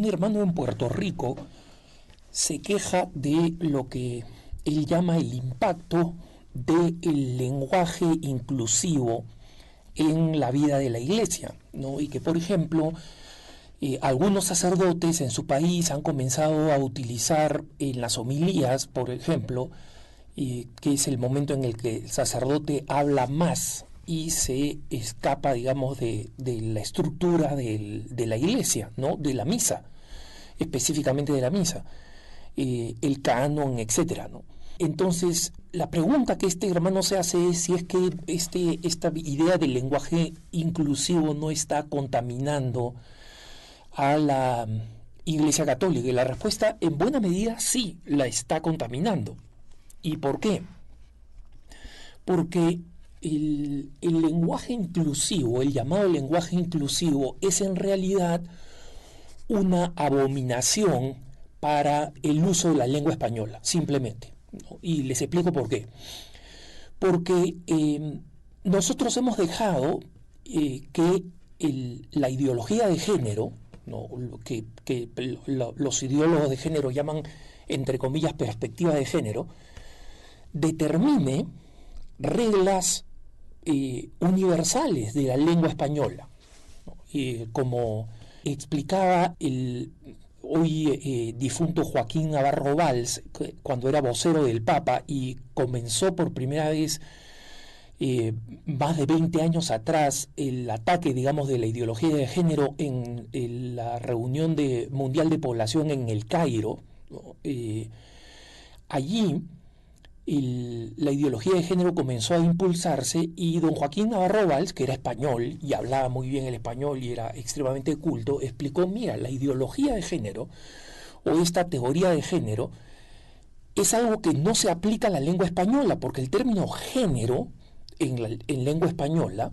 un hermano en Puerto Rico se queja de lo que él llama el impacto del lenguaje inclusivo en la vida de la iglesia, ¿no? Y que, por ejemplo, algunos sacerdotes en su país han comenzado a utilizar en las homilías, por ejemplo, que es el momento en el que el sacerdote habla más y se escapa, digamos, de la estructura de la iglesia, ¿no? De la misa, específicamente de la misa, el canon, etcétera, ¿no? Entonces, la pregunta que este hermano se hace es si es que esta idea del lenguaje inclusivo no está contaminando a la Iglesia Católica. Y la respuesta, en buena medida, sí la está contaminando. ¿Y por qué? Porque el lenguaje inclusivo, el llamado lenguaje inclusivo, es en realidad una abominación para el uso de la lengua española, simplemente, ¿no? Y les explico por qué. Porque nosotros hemos dejado que la ideología de género, ¿no? que los ideólogos de género llaman, entre comillas, perspectiva de género, determine reglas universales de la lengua española, ¿no? Como explicaba el hoy difunto Joaquín Navarro Valls, cuando era vocero del Papa y comenzó por primera vez más de 20 años atrás el ataque, digamos, de la ideología de género en la reunión mundial de población en El Cairo, ¿no? Allí la ideología de género comenzó a impulsarse y don Joaquín Navarro Valls, que era español y hablaba muy bien el español y era extremadamente culto, explicó, mira, la ideología de género o esta teoría de género es algo que no se aplica a la lengua española, porque el término género en lengua española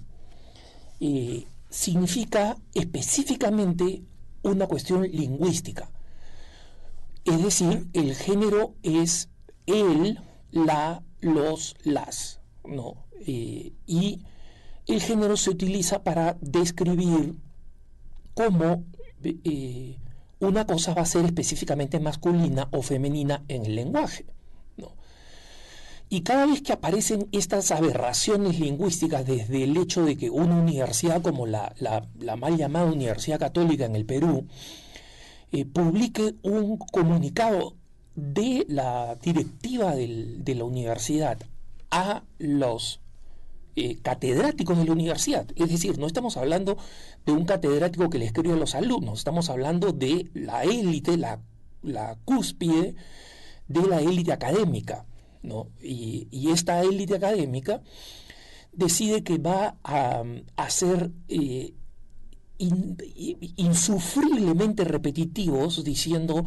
significa específicamente una cuestión lingüística. Es decir, el género es el, la, los, las, ¿no? Y el género se utiliza para describir cómo una cosa va a ser específicamente masculina o femenina en el lenguaje, ¿no? Y cada vez que aparecen estas aberraciones lingüísticas, desde el hecho de que una universidad como la mal llamada Universidad Católica en el Perú publique un comunicado de la directiva de la universidad a los catedráticos de la universidad. Es decir, no estamos hablando de un catedrático que le escribe a los alumnos, estamos hablando de la élite, la cúspide de la élite académica, ¿no? Y esta élite académica decide que va a ser insufriblemente repetitivos, diciendo,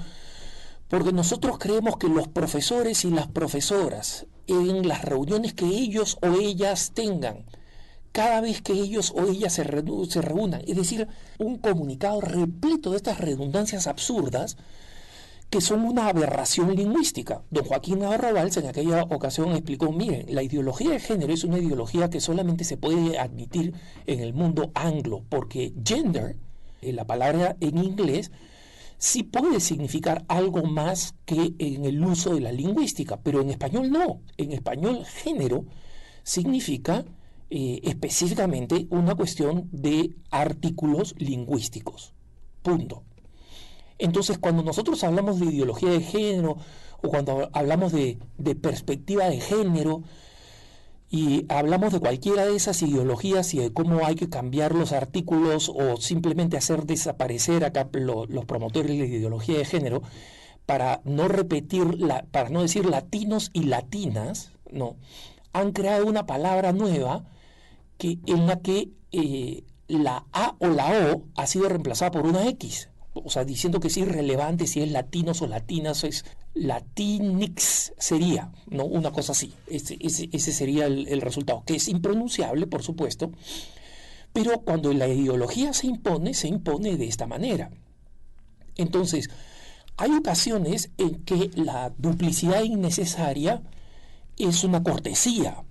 porque nosotros creemos que los profesores y las profesoras, en las reuniones que ellos o ellas tengan, cada vez que ellos o ellas se reúnan, es decir, un comunicado repleto de estas redundancias absurdas que son una aberración lingüística. Don Joaquín Navarro Valls en aquella ocasión explicó, miren, la ideología de género es una ideología que solamente se puede admitir en el mundo anglo, porque gender, la palabra en inglés, sí puede significar algo más que en el uso de la lingüística, pero en español no. En español, género significa específicamente una cuestión de artículos lingüísticos. Punto. Entonces, cuando nosotros hablamos de ideología de género o cuando hablamos de perspectiva de género y hablamos de cualquiera de esas ideologías y de cómo hay que cambiar los artículos o simplemente hacer desaparecer acá los promotores de la ideología de género para no repetir, para no decir latinos y latinas, no, han creado una palabra nueva en la que la A o la O ha sido reemplazada por una X. O sea, diciendo que es irrelevante si es latinos o latinas, es latinx sería, ¿no? Una cosa así. Ese sería el resultado, que es impronunciable, por supuesto, pero cuando la ideología se impone de esta manera. Entonces, hay ocasiones en que la duplicidad innecesaria es una cortesía,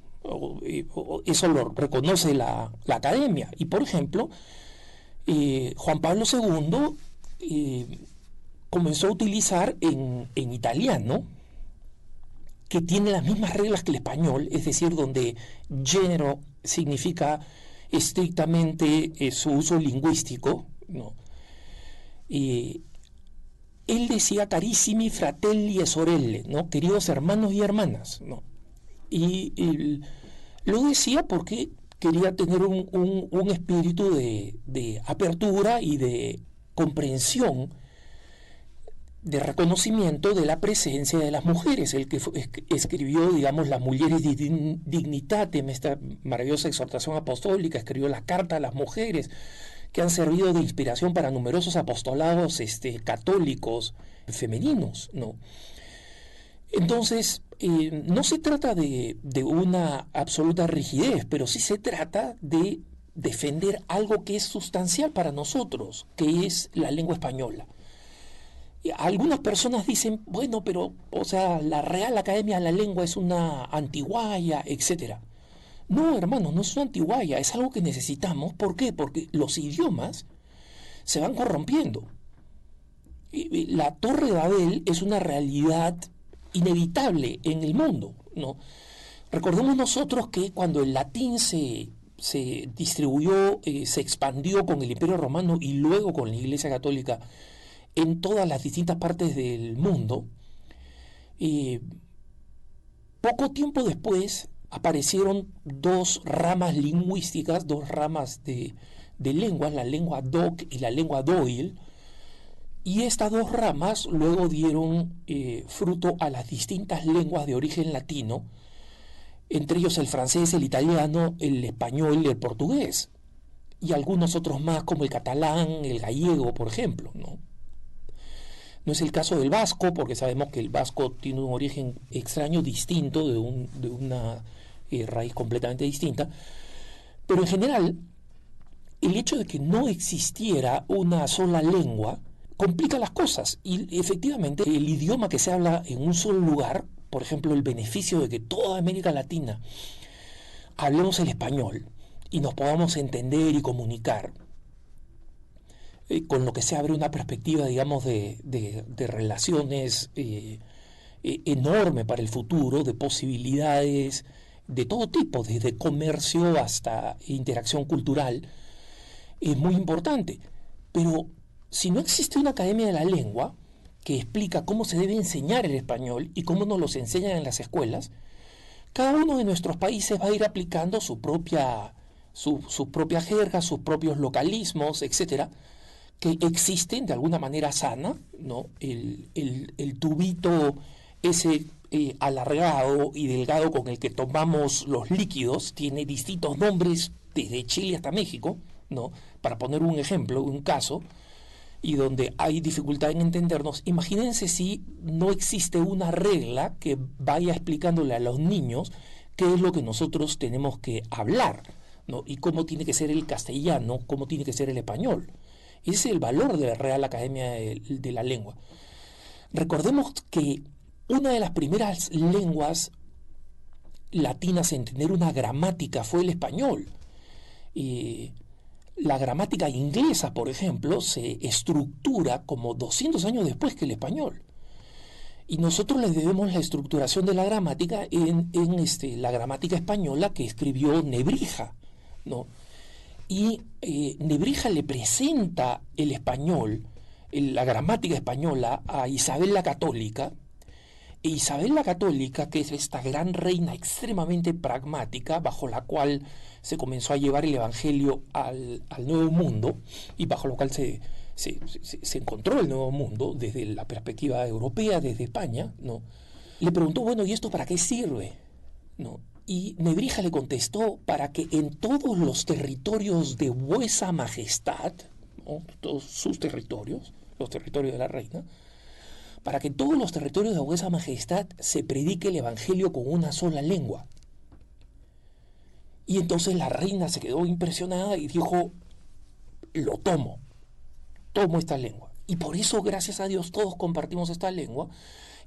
eso lo reconoce la academia. Y, por ejemplo, Juan Pablo II comenzó a utilizar en italiano, que tiene las mismas reglas que el español, es decir, donde género significa estrictamente su uso lingüístico, ¿no? Y él decía carissimi fratelli e sorelle, ¿no? Queridos hermanos y hermanas, ¿no? Y lo decía porque quería tener un espíritu de apertura y de comprensión, de reconocimiento de la presencia de las mujeres, el que escribió, digamos, las Mulieres Dignitatem, esta maravillosa exhortación apostólica, escribió la carta a las mujeres, que han servido de inspiración para numerosos apostolados católicos femeninos, ¿no? Entonces, no se trata de una absoluta rigidez, pero sí se trata de defender algo que es sustancial para nosotros, que es la lengua española. Algunas personas dicen, bueno, pero, o sea, la Real Academia de la Lengua es una antiguaya, etcétera. No, hermano, no es una antiguaya, es algo que necesitamos. ¿Por qué? Porque los idiomas se van corrompiendo. La Torre de Babel es una realidad inevitable en el mundo, ¿no? Recordemos nosotros que cuando el latín se distribuyó, se expandió con el Imperio Romano y luego con la Iglesia Católica en todas las distintas partes del mundo, poco tiempo después aparecieron dos ramas lingüísticas, dos ramas de lenguas, la lengua Doc y la lengua Doyle, y estas dos ramas luego dieron fruto a las distintas lenguas de origen latino, entre ellos el francés, el italiano, el español y el portugués, y algunos otros más como el catalán, el gallego, por ejemplo, ¿no? No es el caso del vasco, porque sabemos que el vasco tiene un origen extraño, distinto, de una raíz completamente distinta. Pero en general, el hecho de que no existiera una sola lengua complica las cosas. Y efectivamente, el idioma que se habla en un solo lugar, por ejemplo, el beneficio de que toda América Latina hablemos el español y nos podamos entender y comunicar, con lo que se abre una perspectiva, digamos, de relaciones enorme para el futuro, de posibilidades de todo tipo, desde comercio hasta interacción cultural, es muy importante. Pero si no existe una academia de la lengua que explica cómo se debe enseñar el español y cómo nos los enseñan en las escuelas, cada uno de nuestros países va a ir aplicando su propia jerga, sus propios localismos, etcétera, que existen de alguna manera sana, ¿no? El tubito ese alargado y delgado con el que tomamos los líquidos tiene distintos nombres desde Chile hasta México, ¿no? Para poner un ejemplo, un caso, y donde hay dificultad en entendernos. Imagínense si no existe una regla que vaya explicándole a los niños qué es lo que nosotros tenemos que hablar, ¿no? Y cómo tiene que ser el castellano, cómo tiene que ser el español. Ese es el valor de la Real Academia de la Lengua. Recordemos que una de las primeras lenguas latinas en tener una gramática fue el español. La gramática inglesa, por ejemplo, se estructura como 200 años después que el español. Y nosotros le debemos la estructuración de la gramática en la gramática española que escribió Nebrija, ¿no? Y Nebrija le presenta el español, la gramática española, a Isabel la Católica. E Isabel la Católica, que es esta gran reina extremadamente pragmática, bajo la cual se comenzó a llevar el Evangelio al Nuevo Mundo, y bajo lo cual se encontró el Nuevo Mundo desde la perspectiva europea, desde España, ¿no? Le preguntó, bueno, ¿y esto para qué sirve? ¿No? Y Nebrija le contestó, para que en todos los territorios de vuesa majestad, ¿no? Todos sus territorios, los territorios de la reina, para que en todos los territorios de vuesa majestad se predique el evangelio con una sola lengua. Y entonces la reina se quedó impresionada y dijo, lo tomo esta lengua. Y por eso, gracias a Dios, todos compartimos esta lengua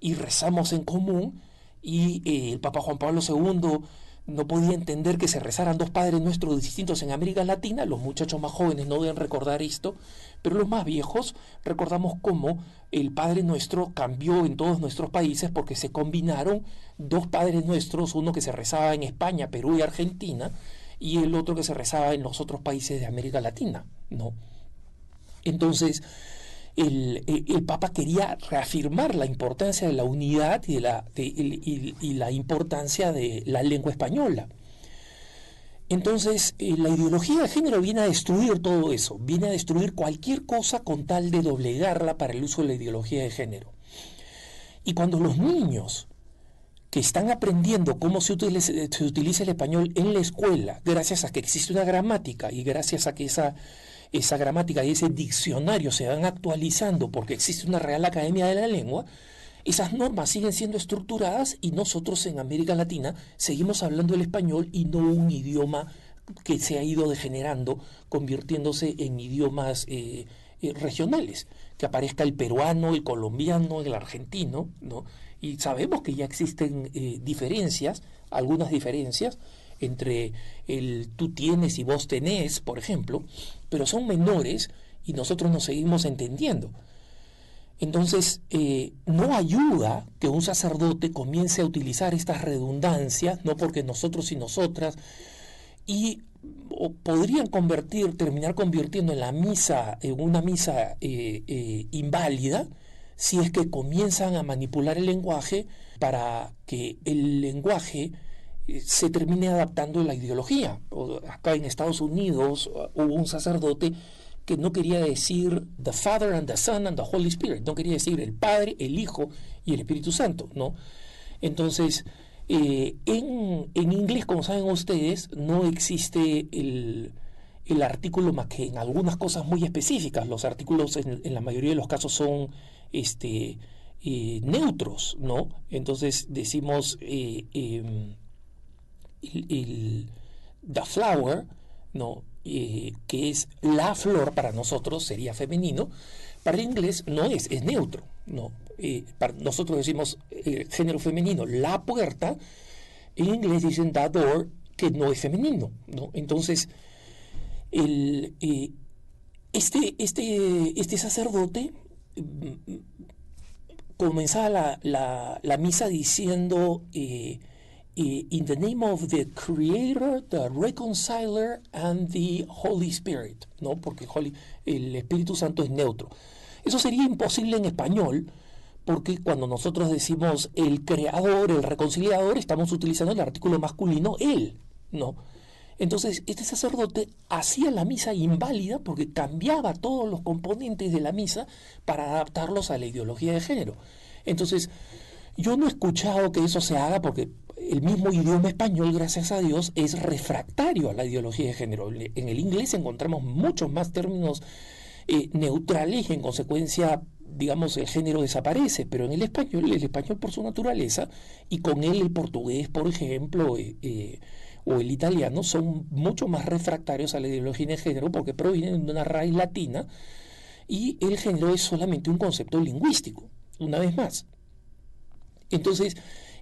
y rezamos en común. Y el Papa Juan Pablo II no podía entender que se rezaran dos Padres Nuestros distintos en América Latina. Los muchachos más jóvenes no deben recordar esto, pero los más viejos recordamos cómo el Padre Nuestro cambió en todos nuestros países porque se combinaron dos Padres Nuestros, uno que se rezaba en España, Perú y Argentina, y el otro que se rezaba en los otros países de América Latina, ¿no? Entonces, el Papa quería reafirmar la importancia de la unidad y la importancia de la lengua española. Entonces, la ideología de género viene a destruir todo eso, viene a destruir cualquier cosa con tal de doblegarla para el uso de la ideología de género. Y cuando los niños que están aprendiendo cómo se utiliza el español en la escuela, gracias a que existe una gramática y gracias a que esa gramática y ese diccionario se van actualizando porque existe una Real Academia de la Lengua, esas normas siguen siendo estructuradas y nosotros en América Latina seguimos hablando el español y no un idioma que se ha ido degenerando, convirtiéndose en idiomas regionales, que aparezca el peruano, el colombiano, el argentino, ¿no? Y sabemos que ya existen diferencias, algunas diferencias, entre el tú tienes y vos tenés, por ejemplo, pero son menores y nosotros nos seguimos entendiendo. Entonces, no ayuda que un sacerdote comience a utilizar estas redundancias, no porque nosotros y nosotras, y podrían terminar convirtiendo en la misa, en una misa inválida, si es que comienzan a manipular el lenguaje para que el lenguaje se termine adaptando a la ideología. Acá en Estados Unidos hubo un sacerdote que no quería decir the Father and the Son and the Holy Spirit, no quería decir el Padre, el Hijo y el Espíritu Santo, ¿no? Entonces, en inglés, como saben ustedes, no existe el artículo más que en algunas cosas muy específicas. Los artículos en la mayoría de los casos son neutros, ¿no? Entonces decimos the flower, ¿no? Que es la flor para nosotros, sería femenino. Para el inglés no es neutro, ¿no? Para nosotros decimos género femenino, la puerta. En inglés dicen the door, que no es femenino, ¿no? Entonces, este sacerdote comenzaba la misa diciendo in the name of the Creator, the Reconciler and the Holy Spirit, ¿no? Porque el Espíritu Santo es neutro. Eso sería imposible en español, porque cuando nosotros decimos el Creador, el Reconciliador, estamos utilizando el artículo masculino él, ¿no? Entonces, este sacerdote hacía la misa inválida porque cambiaba todos los componentes de la misa para adaptarlos a la ideología de género. Entonces, yo no he escuchado que eso se haga porque el mismo idioma español, gracias a Dios, es refractario a la ideología de género. En el inglés encontramos muchos más términos neutrales y en consecuencia, digamos, el género desaparece, pero en el español por su naturaleza, y con él el portugués, por ejemplo, o el italiano, son mucho más refractarios a la ideología de género porque provienen de una raíz latina y el género es solamente un concepto lingüístico, una vez más. Entonces,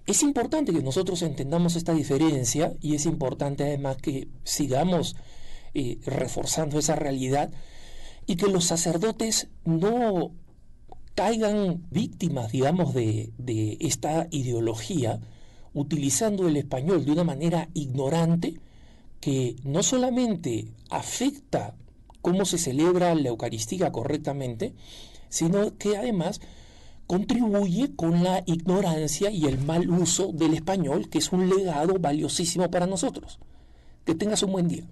es importante que nosotros entendamos esta diferencia y es importante además que sigamos reforzando esa realidad y que los sacerdotes no caigan víctimas, digamos, de esta ideología, utilizando el español de una manera ignorante que no solamente afecta cómo se celebra la Eucaristía correctamente, sino que además contribuye con la ignorancia y el mal uso del español, que es un legado valiosísimo para nosotros. Que tengas un buen día.